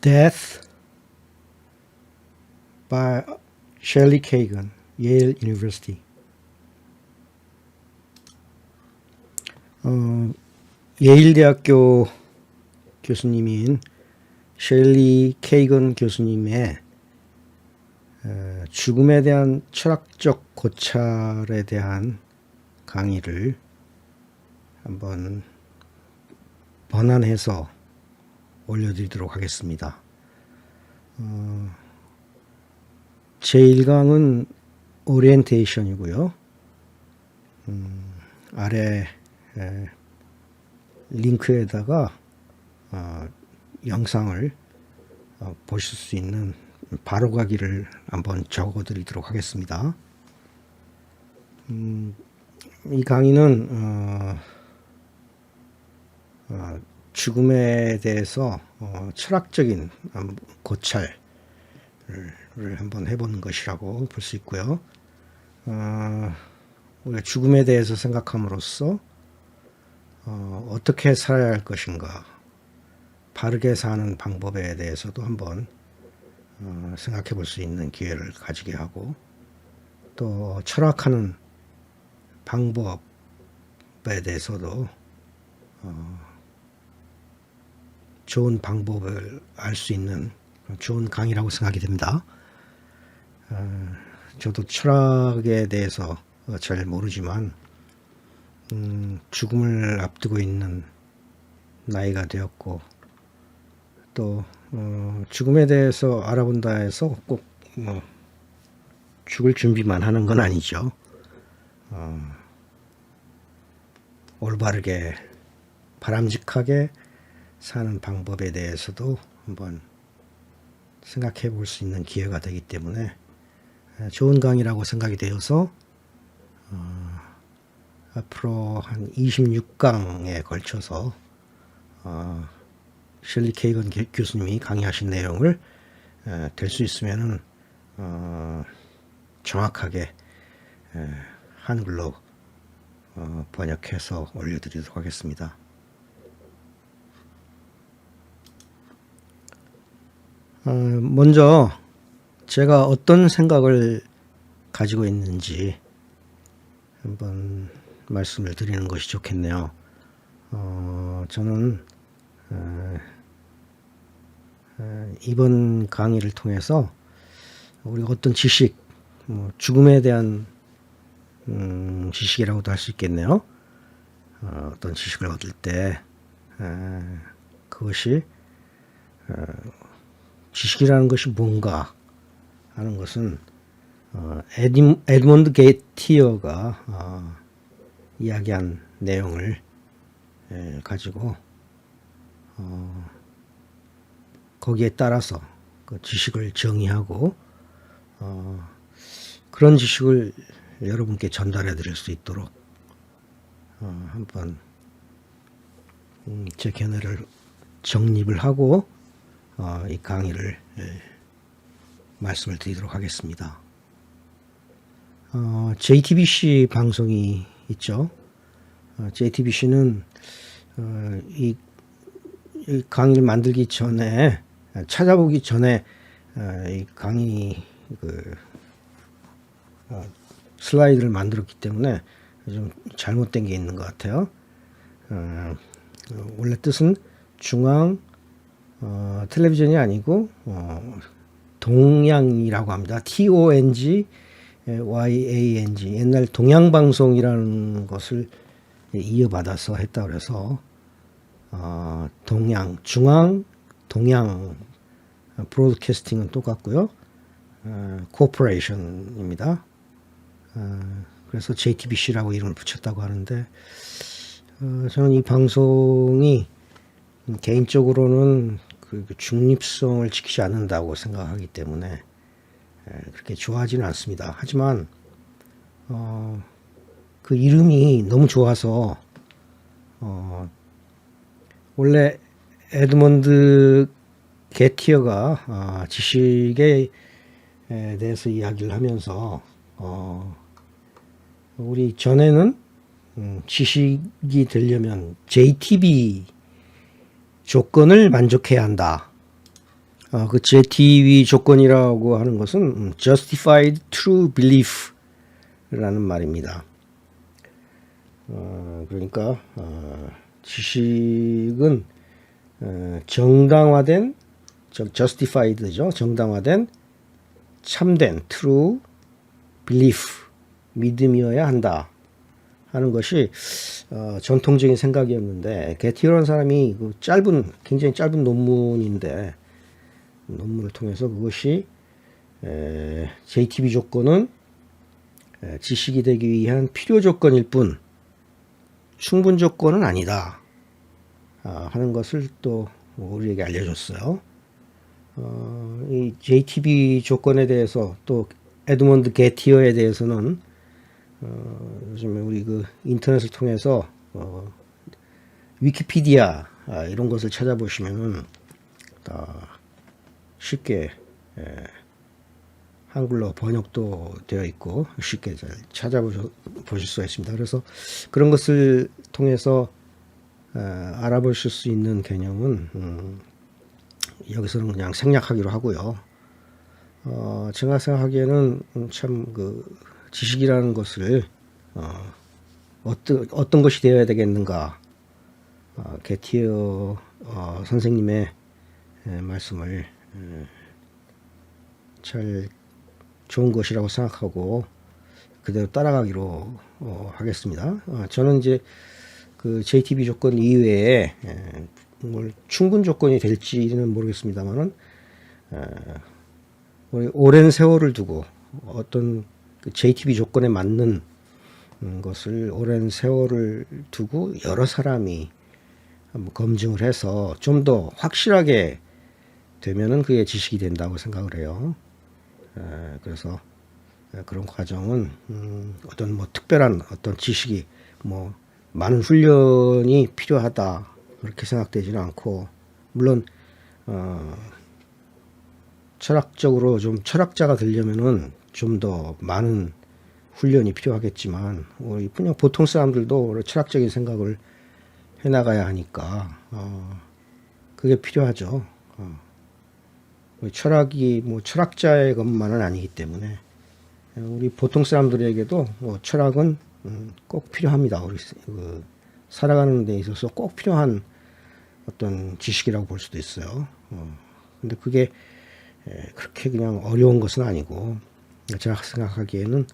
Death by Shelley Kagan, Yale University. 예일대학교 교수님인 셸리 케이건 교수님의 죽음에 대한 철학적 고찰에 대한 강의를 한번 번안해서 올려드리도록 하겠습니다. 제1강은 오리엔테이션이고요. 아래 링크에다가 영상을 보실 수 있는 바로가기를 한번 적어드리도록 하겠습니다. 이 강의는 죽음에 대해서 철학적인 고찰을 한번 해보는 것이라고 볼 수 있고요. 우리가 죽음에 대해서 생각함으로써 어떻게 살아야 할 것인가, 바르게 사는 방법에 대해서도 한번 생각해 볼 수 있는 기회를 가지게 하고, 또 철학하는 방법에 대해서도 좋은 방법을 알 수 있는 좋은 강의라고 생각이 됩니다. 저도 철학에 대해서 잘 모르지만 죽음을 앞두고 있는 나이가 되었고, 또 죽음에 대해서 알아본다 해서 꼭 죽을 준비만 하는 건 아니죠. 올바르게 바람직하게 사는 방법에 대해서도 한번 생각해 볼 수 있는 기회가 되기 때문에 좋은 강의라고 생각이 되어서 앞으로 한 26강에 걸쳐서 셸리 케이건 교수님이 강의하신 내용을 될 수 있으면은 정확하게 한글로 번역해서 올려드리도록 하겠습니다. 먼저 제가 어떤 생각을 가지고 있는지 한번 말씀을 드리는 것이 좋겠네요. 저는 이번 강의를 통해서 우리가 어떤 지식, 죽음에 대한 지식이라고도 할 수 있겠네요. 어떤 지식을 얻을 때 그것이 지식이라는 것이 뭔가 하는 것은 에드먼드 게티어가 이야기한 내용을 가지고 거기에 따라서 그 지식을 정의하고 그런 지식을 여러분께 전달해 드릴 수 있도록 한번 제 견해를 정립을 하고 이 강의를 말씀을 드리도록 하겠습니다. JTBC 방송이 있죠. JTBC는 이 강의를 만들기 전에, 찾아보기 전에 이 강의 슬라이드를 만들었기 때문에 좀 잘못된 게 있는 것 같아요. 원래 뜻은 중앙 텔레비전이 아니고 동양이라고 합니다. TONG YANG, 옛날 동양방송이라는 것을 이어받아서 했다 그래서 동양, 중앙, 동양 브로드캐스팅은 똑같고요. 코퍼레이션입니다. 그래서 JTBC라고 이름을 붙였다고 하는데 저는 이 방송이 개인적으로는 그 중립성을 지키지 않는다고 생각하기 때문에 그렇게 좋아하지는 않습니다. 하지만 그 이름이 너무 좋아서 원래 에드먼드 게티어가 지식에 대해서 이야기를 하면서 우리 전에는 지식이 되려면 JTB 조건을 만족해야 한다. 그 JTB 조건이라고 하는 것은 Justified True Belief라는 말입니다. 그러니까 지식은 정당화된, justified죠. 정당화된, 참된, true belief, 믿음이어야 한다 하는 것이 전통적인 생각이었는데, 게티어라는 사람이 그 굉장히 짧은 논문인데, 논문을 통해서 그것이 JTB 조건은 지식이 되기 위한 필요 조건일 뿐 충분 조건은 아니다 하는 것을 또 우리에게 알려줬어요. 이 JTB 조건에 대해서 또 에드먼드 게티어에 대해서는 요즘에 우리 그 인터넷을 통해서 위키피디아 이런 것을 찾아보시면은 쉽게 한글로 번역도 되어 있고 쉽게 잘 찾아보실 수가 있습니다. 그래서 그런 것을 통해서 알아보실 수 있는 개념은 여기서는 그냥 생략하기로 하고요. 제가 생각하기에는 참 그 지식이라는 것을 어떤 것이 되어야 되겠는가, 게티어 선생님의 말씀을 잘 좋은 것이라고 생각하고 그대로 따라가기로 하겠습니다. 저는 이제 그 JTB 조건 이외에 뭘 충분 조건이 될지는 모르겠습니다만은 오랜 세월을 두고 어떤 그 JTB 조건에 맞는 것을 오랜 세월을 두고 여러 사람이 한번 검증을 해서 좀 더 확실하게 되면은 그게 지식이 된다고 생각을 해요. 그래서 그런 과정은 어떤 뭐 특별한 어떤 지식이 뭐 많은 훈련이 필요하다 그렇게 생각되지는 않고, 물론 철학적으로 좀 철학자가 되려면은 좀 더 많은 훈련이 필요하겠지만 우리 그냥 보통 사람들도 철학적인 생각을 해나가야 하니까 그게 필요하죠. 철학이 뭐 철학자의 것만은 아니기 때문에 우리 보통 사람들에게도 뭐 철학은 꼭 필요합니다. 우리 살아가는 데 있어서 꼭 필요한 어떤 지식이라고 볼 수도 있어요. 근데 그게 그렇게 그냥 어려운 것은 아니고, 제가 생각하기에는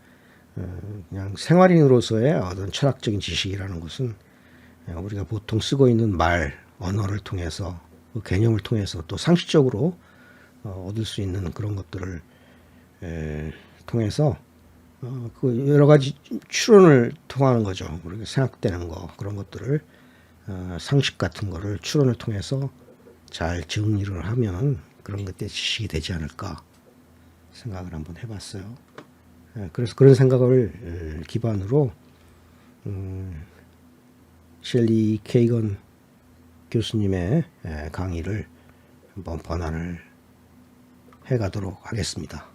그냥 생활인으로서의 어떤 철학적인 지식이라는 것은 우리가 보통 쓰고 있는 언어를 통해서, 그 개념을 통해서 또 상식적으로 얻을 수 있는 그런 것들을 통해서 그 여러 가지 추론을 통하는 거죠. 우리가 생각되는 거, 그런 것들을 상식 같은 거를 추론을 통해서 잘 정리를 하면 그런 것들이 지식이 되지 않을까 생각을 한번 해봤어요. 그래서 그런 생각을 기반으로 셸리 케이건 교수님의 강의를 한번 번안을 해가도록 하겠습니다.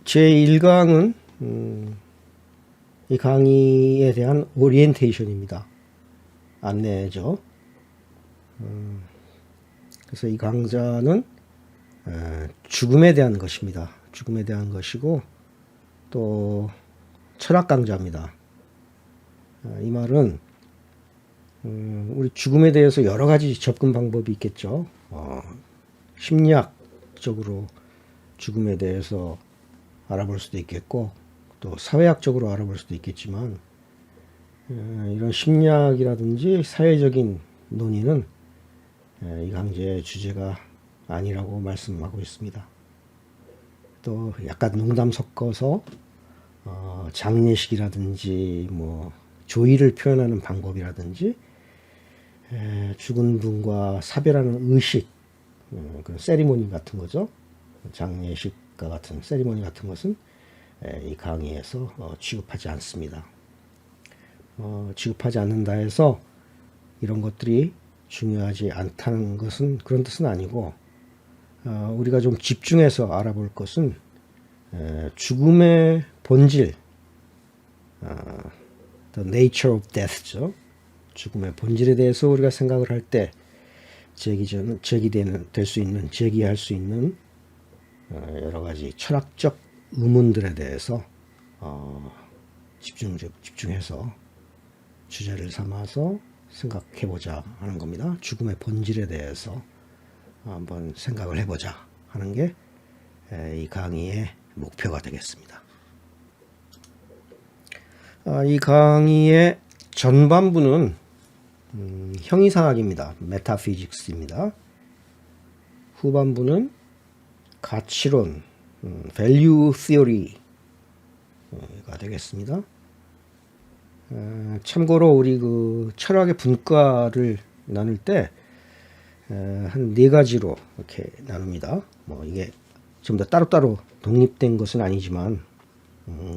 제 1강은 이 강의에 대한 오리엔테이션입니다. 안내죠. 그래서 이 강좌는 죽음에 대한 것입니다. 죽음에 대한 것이고 또 철학 강좌입니다. 이 말은 우리 죽음에 대해서 여러 가지 접근 방법이 있겠죠. 심리학적으로 죽음에 대해서 알아볼 수도 있겠고 또 사회학적으로 알아볼 수도 있겠지만 이런 심리학이라든지 사회적인 논의는 이 강좌의 주제가 아니라고 말씀하고 있습니다. 또 약간 농담 섞어서 장례식이라든지 뭐 조의를 표현하는 방법이라든지 죽은 분과 사별하는 의식, 그런 세리머니 같은 거죠. 장례식과 같은 세리머니 같은 것은 이 강의에서 취급하지 않습니다. 취급하지 않는다 해서 이런 것들이 중요하지 않다는 것은 그런 뜻은 아니고, 우리가 좀 집중해서 알아볼 것은 죽음의 본질, the nature of death죠. 죽음의 본질에 대해서 우리가 생각을 할 때 될 수 있는, 제기할 수 있는 여러 가지 철학적 의문들에 대해서 집중해서 주제를 삼아서 생각해보자 하는 겁니다. 죽음의 본질에 대해서 한번 생각을 해보자 하는 게 이 강의의 목표가 되겠습니다. 이 강의의 전반부는 형이상학입니다. 메타피직스입니다. 후반부는 가치론, value theory가 되겠습니다. 참고로 우리 그 철학의 분과를 나눌 때 한 네 가지로 이렇게 나눕니다. 뭐 이게 전부 다 따로따로 독립된 것은 아니지만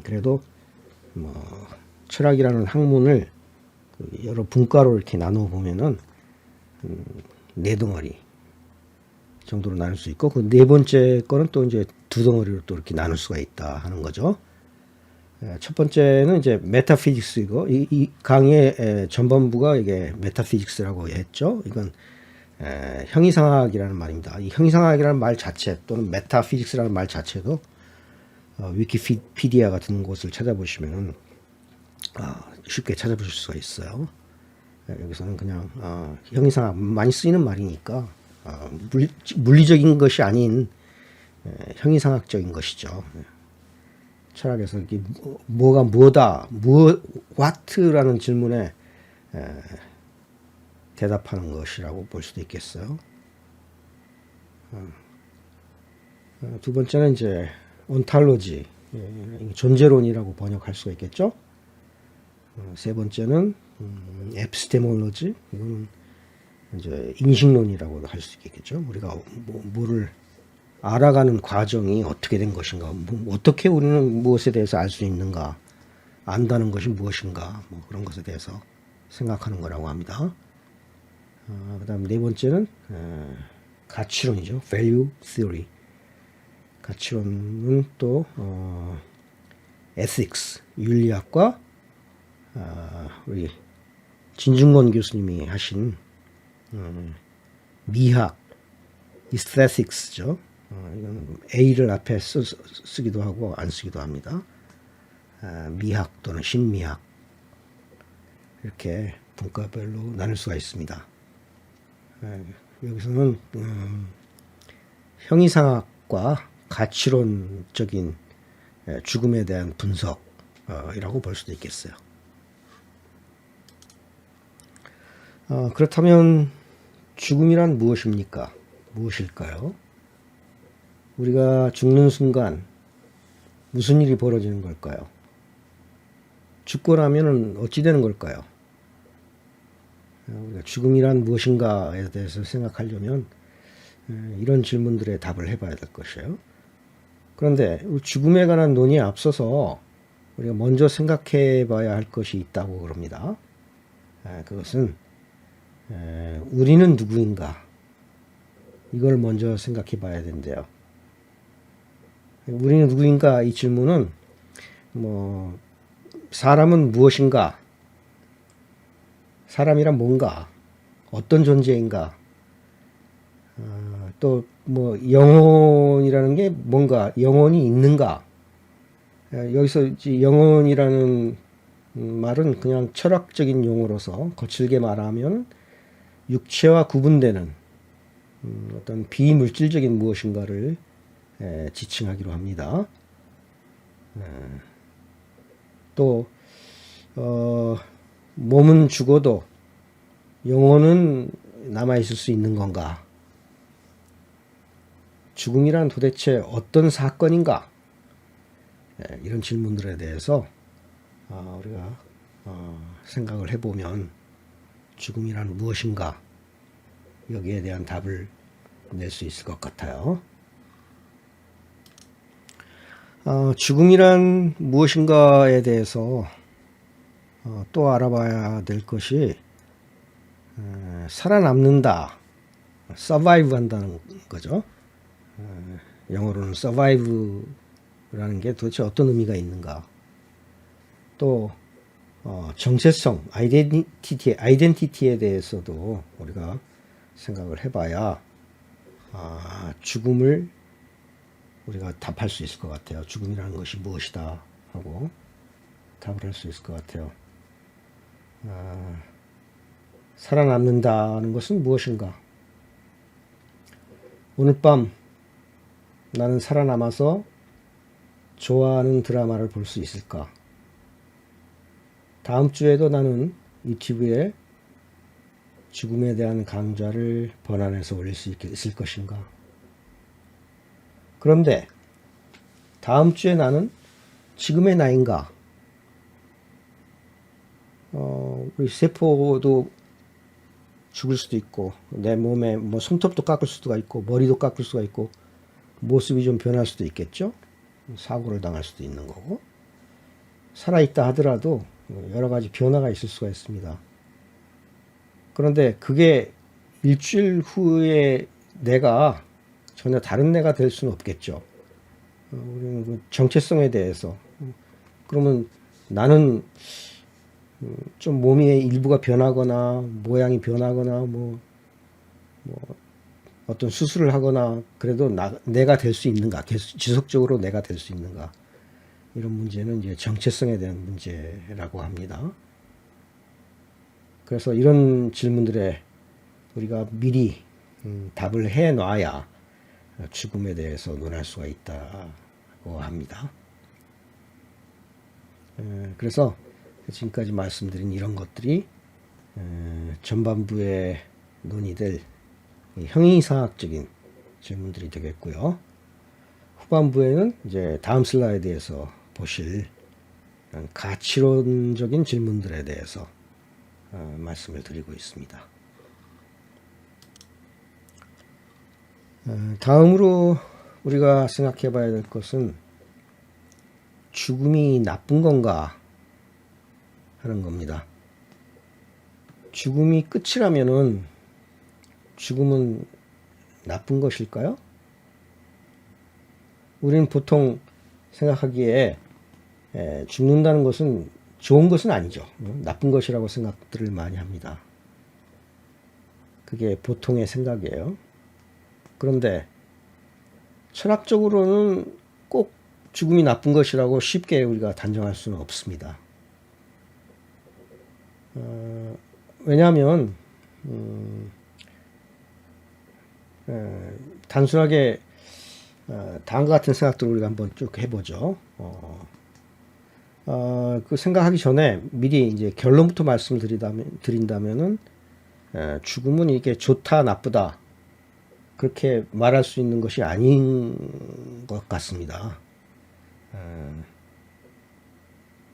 그래도 뭐 철학이라는 학문을 여러 분과로 이렇게 나누어 보면은 네 덩어리 정도로 나눌 수 있고, 그 네 번째 거는 또 이제 두 덩어리로 또 이렇게 나눌 수가 있다 하는 거죠. 첫 번째는 이제 메타피직스이고, 이 강의의 전반부가 이게 메타피직스라고 했죠. 이건 형이상학이라는 말입니다. 이 형이상학이라는 말 자체 또는 메타피직스라는 말 자체도 위키피디아 같은 곳을 찾아보시면은 쉽게 찾아보실 수가 있어요. 여기서는 그냥 형이상학 많이 쓰이는 말이니까 물리적인 것이 아닌 형이상학적인 것이죠. 철학에서 이게 뭐가 뭐다, what라는 질문에 대답하는 것이라고 볼 수도 있겠어요. 두 번째는 이제 온탈로지, 존재론이라고 번역할 수가 있겠죠. 세 번째는 에피스테몰로지, 이건 이제 인식론이라고 할 수 있겠죠. 우리가 뭐를 알아가는 과정이 어떻게 된 것인가, 어떻게 우리는 무엇에 대해서 알 수 있는가, 안다는 것이 무엇인가, 뭐 그런 것에 대해서 생각하는 거라고 합니다. 그다음 네 번째는 가치론이죠. value theory. 가치론은 또 ethics, 윤리학과 우리 진중권 교수님이 하신 미학, aesthetics죠. 이건 A를 앞에 쓰기도 하고 안 쓰기도 합니다. 미학 또는 신미학, 이렇게 분과별로 나눌 수가 있습니다. 여기서는 형이상학과 가치론적인 죽음에 대한 분석이라고 볼 수도 있겠어요. 그렇다면 죽음이란 무엇입니까? 무엇일까요? 우리가 죽는 순간 무슨 일이 벌어지는 걸까요? 죽고 나면은 어찌 되는 걸까요? 우리가 죽음이란 무엇인가에 대해서 생각하려면 이런 질문들에 답을 해봐야 될 것이에요. 그런데 죽음에 관한 논의에 앞서서 우리가 먼저 생각해 봐야 할 것이 있다고 그럽니다. 그것은 우리는 누구인가, 이걸 먼저 생각해 봐야 된대요. 우리는 누구인가, 이 질문은 뭐 사람은 무엇인가, 사람이란 뭔가, 어떤 존재인가, 또 뭐 영혼이라는 게 뭔가, 영혼이 있는가. 여기서 이제 영혼이라는 말은 그냥 철학적인 용어로서 거칠게 말하면 육체와 구분되는 어떤 비물질적인 무엇인가를 지칭하기로 합니다. 또 몸은 죽어도 영혼은 남아있을 수 있는 건가? 죽음이란 도대체 어떤 사건인가? 이런 질문들에 대해서 우리가 생각을 해보면 죽음이란 무엇인가, 여기에 대한 답을 낼 수 있을 것 같아요. 죽음이란 무엇인가에 대해서 또 알아봐야 될 것이 살아남는다, survive 한다는 거죠. 영어로는 survive라는 게 도대체 어떤 의미가 있는가. 또 정체성, 아이덴티티에 대해서도 우리가 생각을 해봐야 죽음을 우리가 답할 수 있을 것 같아요. 죽음이라는 것이 무엇이다 하고 답을 할 수 있을 것 같아요. 살아남는다는 것은 무엇인가? 오늘 밤 나는 살아남아서 좋아하는 드라마를 볼 수 있을까? 다음 주에도 나는 유튜브에 죽음에 대한 강좌를 번안해서 올릴 수 있을 것인가? 그런데 다음 주에 나는 지금의 나인가? 우리 세포도 죽을 수도 있고 내 몸에 뭐 손톱도 깎을 수도 있고 머리도 깎을 수가 있고 모습이 좀 변할 수도 있겠죠. 사고를 당할 수도 있는 거고 살아있다 하더라도 여러 가지 변화가 있을 수가 있습니다. 그런데 그게 일주일 후에 내가 전혀 다른 내가 될 수는 없겠죠. 우리는 그 정체성에 대해서 그러면 나는 좀 몸의 일부가 변하거나 모양이 변하거나 뭐 어떤 수술을 하거나 그래도 내가 될 수 있는가, 지속적으로 내가 될 수 있는가, 이런 문제는 이제 정체성에 대한 문제라고 합니다. 그래서 이런 질문들에 우리가 미리 답을 해 놔야 죽음에 대해서 논할 수가 있다고 합니다. 그래서 지금까지 말씀드린 이런 것들이 전반부에 논의될 형이상학적인 질문들이 되겠고요. 후반부에는 이제 다음 슬라이드에서 보실 가치론적인 질문들에 대해서 말씀을 드리고 있습니다. 다음으로 우리가 생각해 봐야 될 것은 죽음이 나쁜 건가 하는 겁니다. 죽음이 끝이라면은 죽음은 나쁜 것일까요? 우리는 보통 생각하기에 죽는다는 것은 좋은 것은 아니죠. 나쁜 것이라고 생각들을 많이 합니다. 그게 보통의 생각이에요. 그런데 철학적으로는 꼭 죽음이 나쁜 것이라고 쉽게 우리가 단정할 수는 없습니다. 왜냐하면 단순하게 다음과 같은 생각들을 우리가 한번 쭉 해보죠. 그 생각하기 전에 미리 이제 결론부터 말씀드린다면은 죽음은 이게 좋다 나쁘다 그렇게 말할 수 있는 것이 아닌 것 같습니다.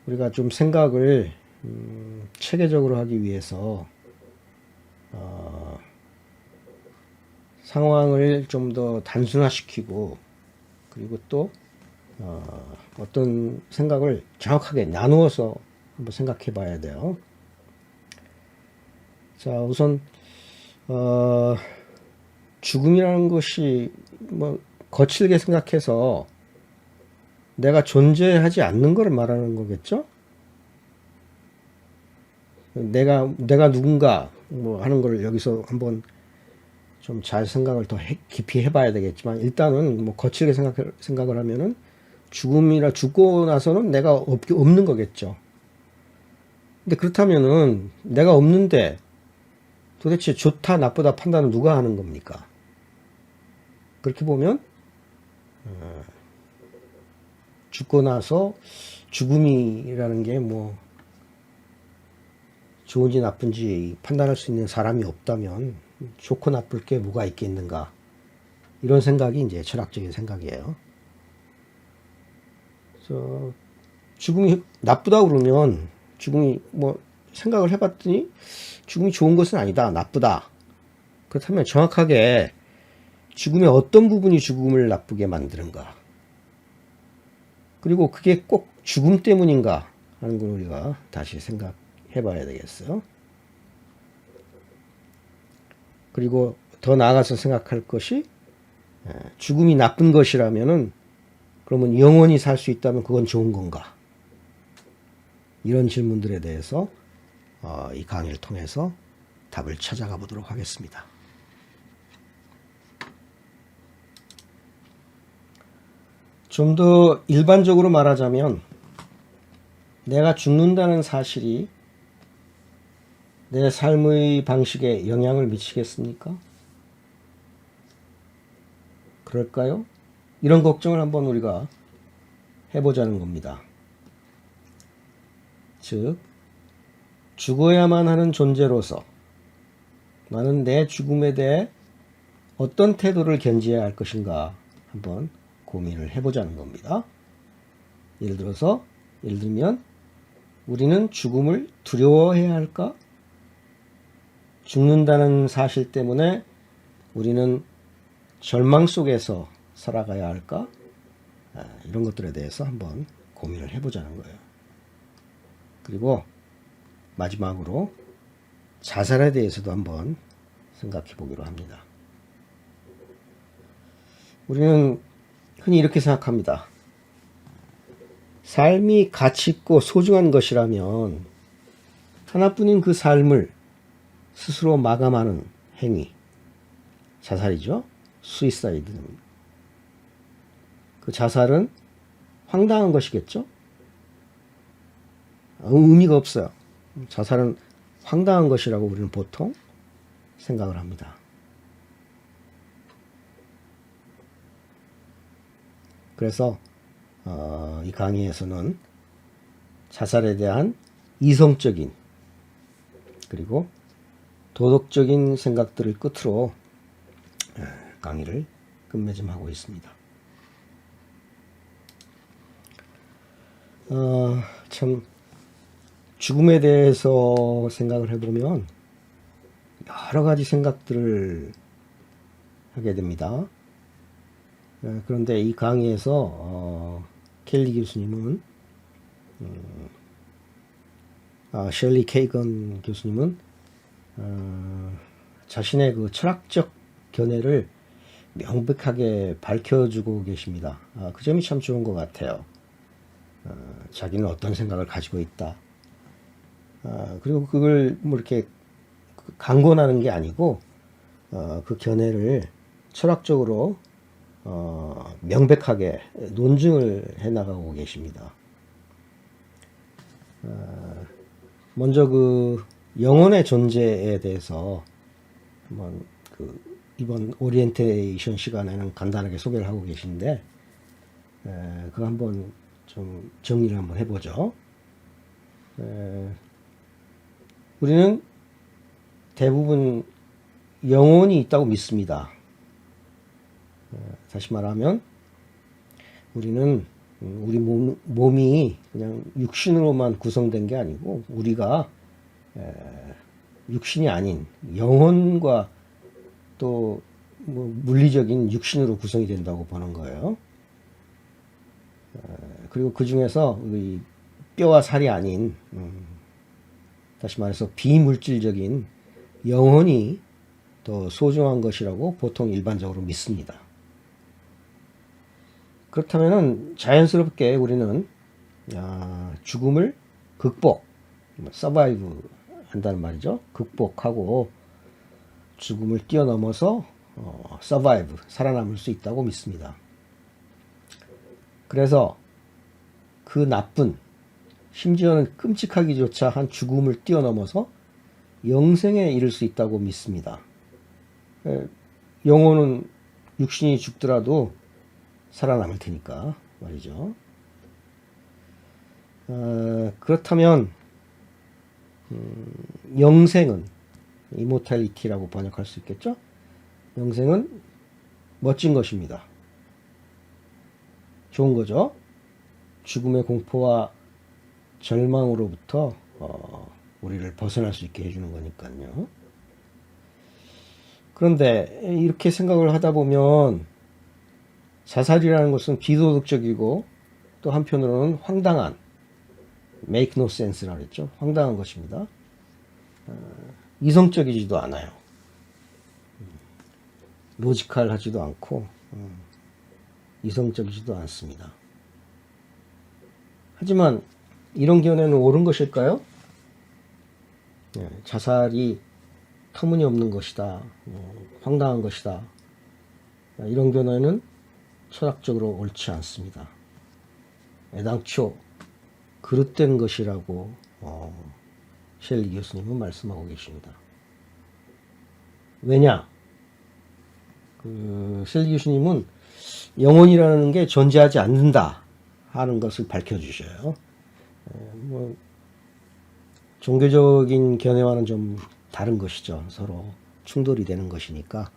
우리가 좀 생각을 체계적으로 하기 위해서 상황을 좀 더 단순화시키고 그리고 또 어떤 생각을 정확하게 나누어서 한번 생각해 봐야 돼요. 자, 우선 죽음이라는 것이 뭐 거칠게 생각해서 내가 존재하지 않는 걸 말하는 거겠죠? 내가 누군가 뭐 하는 걸 여기서 한번 좀 잘 생각을 더 깊이 해봐야 되겠지만 일단은 뭐 거칠게 생각을 하면은 죽고 나서는 내가 없는 거겠죠. 근데 그렇다면은 내가 없는데 도대체 좋다 나쁘다 판단은 누가 하는 겁니까? 그렇게 보면 죽고 나서 죽음이라는 게 뭐 좋은지 나쁜지 판단할 수 있는 사람이 없다면 좋고 나쁠 게 뭐가 있겠는가, 이런 생각이 이제 철학적인 생각이에요. 그래서 죽음이 나쁘다 그러면 죽음이 뭐 생각을 해봤더니 죽음이 좋은 것은 아니다, 나쁘다. 그렇다면 정확하게 죽음의 어떤 부분이 죽음을 나쁘게 만드는가, 그리고 그게 꼭 죽음 때문인가 하는 걸 우리가 다시 생각해 봐야 되겠어요. 그리고 더 나아가서 생각할 것이 죽음이 나쁜 것이라면은 그러면 영원히 살 수 있다면 그건 좋은 건가? 이런 질문들에 대해서 이 강의를 통해서 답을 찾아가 보도록 하겠습니다. 좀 더 일반적으로 말하자면 내가 죽는다는 사실이 내 삶의 방식에 영향을 미치겠습니까? 그럴까요? 이런 걱정을 한번 우리가 해보자는 겁니다. 즉, 죽어야만 하는 존재로서 나는 내 죽음에 대해 어떤 태도를 견지해야 할 것인가 한번 고민을 해보자는 겁니다. 예를 들면 우리는 죽음을 두려워해야 할까? 죽는다는 사실 때문에 우리는 절망 속에서 살아가야 할까? 이런 것들에 대해서 한번 고민을 해보자는 거예요. 그리고 마지막으로 자살에 대해서도 한번 생각해 보기로 합니다. 우리는 흔히 이렇게 생각합니다. 삶이 가치 있고 소중한 것이라면 하나뿐인 그 삶을 스스로 마감하는 행위, 자살이죠. 수이사이드. 그 자살은 황당한 것이겠죠. 의미가 없어요. 자살은 황당한 것이라고 우리는 보통 생각을 합니다. 그래서 이 강의에서는 자살에 대한 이성적인 그리고 도덕적인 생각들을 끝으로 강의를 끝맺음하고 있습니다. 참 죽음에 대해서 생각을 해보면 여러 가지 생각들을 하게 됩니다. 그런데 이 강의에서 켈리 교수님은 셜리 케이건 교수님은 자신의 그 철학적 견해를 명백하게 밝혀주고 계십니다. 그 점이 참 좋은 것 같아요. 자기는 어떤 생각을 가지고 있다. 그리고 그걸 뭐 이렇게 강권하는 게 아니고 그 견해를 철학적으로 명백하게 논증을 해나가고 계십니다. 먼저 그 영혼의 존재에 대해서 한번 이번 오리엔테이션 시간에는 간단하게 소개를 하고 계신데 그거 한번 좀 정리를 한번 해보죠. 우리는 대부분 영혼이 있다고 믿습니다. 다시 말하면 우리는 우리 몸이 그냥 육신으로만 구성된 게 아니고 우리가 육신이 아닌 영혼과 또 뭐 물리적인 육신으로 구성이 된다고 보는 거예요. 그리고 그 중에서 우리 뼈와 살이 아닌 다시 말해서 비물질적인 영혼이 더 소중한 것이라고 보통 일반적으로 믿습니다. 그렇다면은 자연스럽게 우리는 죽음을 서바이브 한다는 말이죠. 극복하고 죽음을 뛰어넘어서 서바이브, 살아남을 수 있다고 믿습니다. 그래서 그 나쁜, 심지어는 끔찍하기조차 한 죽음을 뛰어넘어서 영생에 이를 수 있다고 믿습니다. 영혼은 육신이 죽더라도 살아남을 테니까 말이죠. 그렇다면 영생은 이모탈리티라고 번역할 수 있겠죠? 영생은 멋진 것입니다. 좋은 거죠. 죽음의 공포와 절망으로부터 우리를 벗어날 수 있게 해주는 거니까요. 그런데 이렇게 생각을 하다 보면 자살이라는 것은 비도덕적이고 또 한편으로는 황당한 make no sense라고 했죠. 황당한 것입니다. 이성적이지도 않아요. 로지컬하지도 않고 이성적이지도 않습니다. 하지만 이런 견해는 옳은 것일까요? 자살이 터무니없는 것이다. 황당한 것이다. 이런 견해는 철학적으로 옳지 않습니다. 애당초 그릇된 것이라고 셸리 교수님은 말씀하고 계십니다. 왜냐? 셸리 교수님은 영혼이라는 게 존재하지 않는다 하는 것을 밝혀주셔요. 뭐 종교적인 견해와는 좀 다른 것이죠. 서로 충돌이 되는 것이니까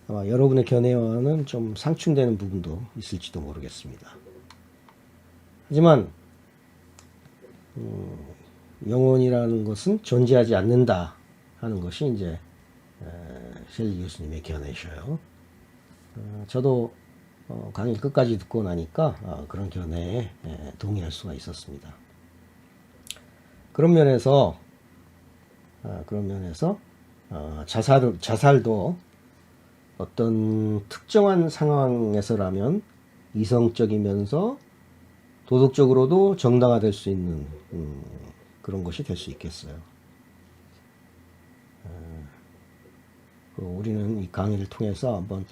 아마 여러분의 견해와는 좀 상충되는 부분도 있을지도 모르겠습니다. 하지만 영혼이라는 것은 존재하지 않는다 하는 것이 이제 셸리 교수님의 견해셔요. 저도 강의를 끝까지 듣고 나니까 그런 견해에 동의할 수가 있었습니다. 그런 면에서 자살도 어떤 특정한 상황에서라면 이성적이면서 도덕적으로도 정당화될 수 있는 그런 것이 될 수 있겠어요. 우리는 이 강의를 통해서 한번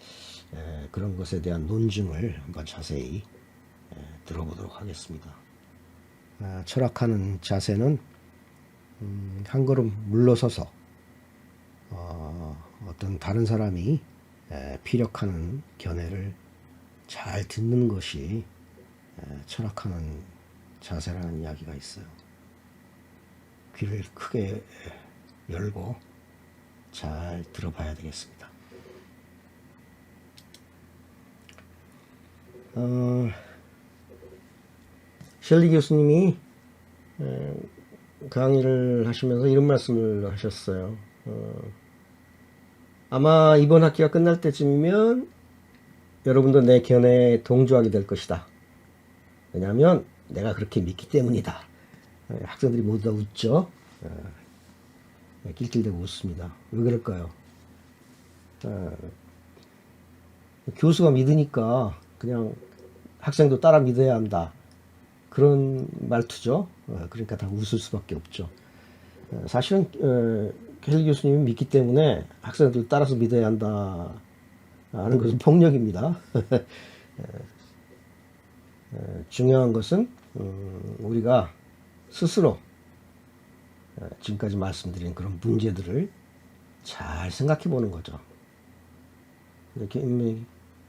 그런 것에 대한 논증을 한번 자세히 들어보도록 하겠습니다. 철학하는 자세는 한 걸음 물러서서 어떤 다른 사람이 피력하는 견해를 잘 듣는 것이 철학하는 자세라는 이야기가 있어요. 귀를 크게 열고 잘 들어봐야 되겠습니다. 셸리 교수님이 강의를 하시면서 이런 말씀을 하셨어요. 아마 이번 학기가 끝날 때쯤이면 여러분도 내 견해에 동조하게 될 것이다. 왜냐하면 내가 그렇게 믿기 때문이다. 학생들이 모두 다 웃죠. 낄낄대고 웃습니다. 왜 그럴까요? 교수가 믿으니까 그냥 학생도 따라 믿어야 한다. 그런 말투죠. 그러니까 다 웃을 수밖에 없죠. 사실은 셸리 교수님이 믿기 때문에 학생들 따라서 믿어야 한다 하는 것은 폭력입니다. 중요한 것은 우리가 스스로 지금까지 말씀드린 그런 문제들을 잘 생각해 보는 거죠.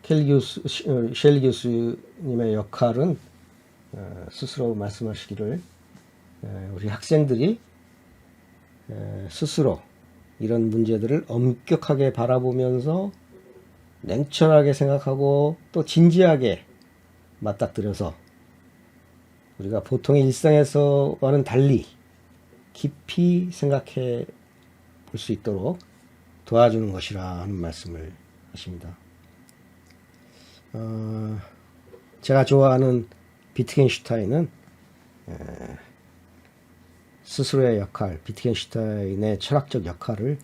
셸리 교수님의 역할은 스스로 말씀하시기를 우리 학생들이 스스로 이런 문제들을 엄격하게 바라보면서 냉철하게 생각하고 또 진지하게 맞닥뜨려서 우리가 보통의 일상에서와는 달리 깊이 생각해 볼 수 있도록 도와주는 것이라 하는 말씀을 하십니다. 제가 좋아하는 비트겐슈타인은 스스로의 역할, 비트겐슈타인의 철학적 역할을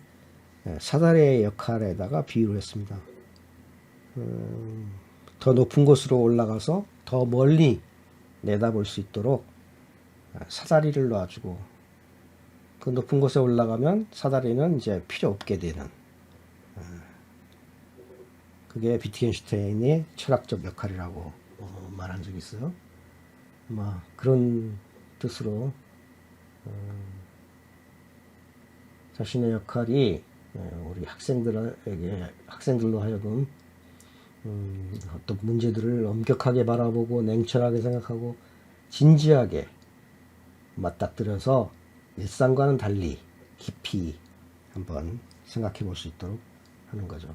사다리의 역할에다가 비유를 했습니다. 더 높은 곳으로 올라가서 더 멀리 내다볼 수 있도록 사다리를 놔주고 그 높은 곳에 올라가면 사다리는 이제 필요 없게 되는 그게 비트겐슈타인의 철학적 역할이라고 말한 적이 있어요. 아마 그런 뜻으로 자신의 역할이 우리 학생들로 하여금 어떤 문제들을 엄격하게 바라보고 냉철하게 생각하고 진지하게 맞닥뜨려서 일상과는 달리 깊이 한번 생각해 볼 수 있도록 하는 거죠.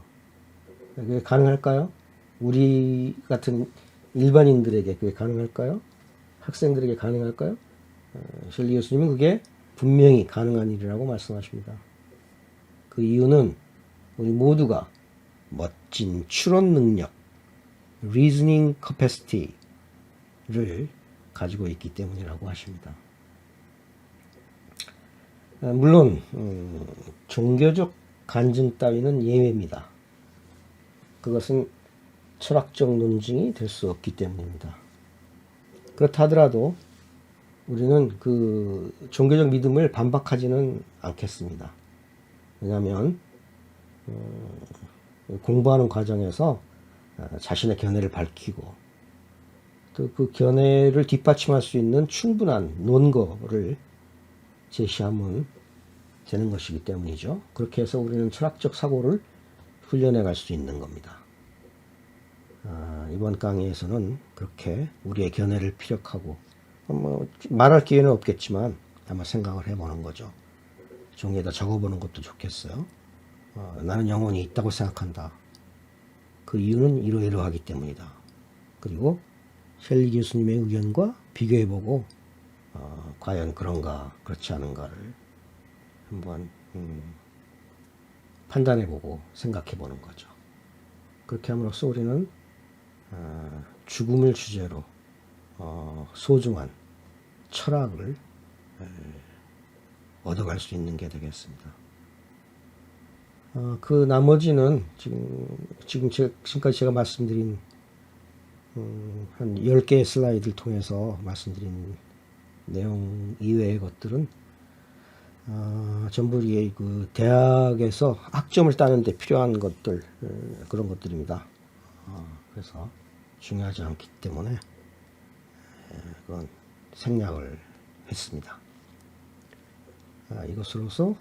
그게 가능할까요? 우리 같은 일반인들에게 그게 가능할까요? 학생들에게 가능할까요? 셸리 교수님은 그게 분명히 가능한 일이라고 말씀하십니다. 그 이유는 우리 모두가 멋진 추론 능력, reasoning capacity를 가지고 있기 때문이라고 하십니다. 물론 종교적 간증 따위는 예외입니다. 그것은 철학적 논증이 될 수 없기 때문입니다. 그렇다 하더라도 우리는 그 종교적 믿음을 반박하지는 않겠습니다. 왜냐하면 공부하는 과정에서 자신의 견해를 밝히고 또 그 견해를 뒷받침할 수 있는 충분한 논거를 제시하면 되는 것이기 때문이죠. 그렇게 해서 우리는 철학적 사고를 훈련해 갈 수 있는 겁니다. 이번 강의에서는 그렇게 우리의 견해를 피력하고 뭐 말할 기회는 없겠지만 아마 생각을 해보는 거죠. 종이에다 적어보는 것도 좋겠어요. 나는 영혼이 있다고 생각한다. 그 이유는 이러이러하기 때문이다. 그리고 셸리 교수님의 의견과 비교해보고 과연 그런가 그렇지 않은가를 한번 판단해보고 생각해보는 거죠. 그렇게 함으로써 우리는 죽음을 주제로 소중한 철학을 얻어갈 수 있는 게 되겠습니다. 그 나머지는 지금까지 제가 말씀드린 한 10개의 슬라이드를 통해서 말씀드린 내용 이외의 것들은 전부 그 대학에서 학점을 따는 데 필요한 것들 그런 것들입니다. 그래서 중요하지 않기 때문에 그건 생략을 했습니다. 이것으로서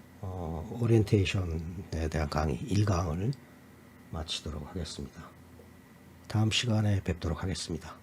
오리엔테이션에 대한 강의 1강을 마치도록 하겠습니다. 다음 시간에 뵙도록 하겠습니다.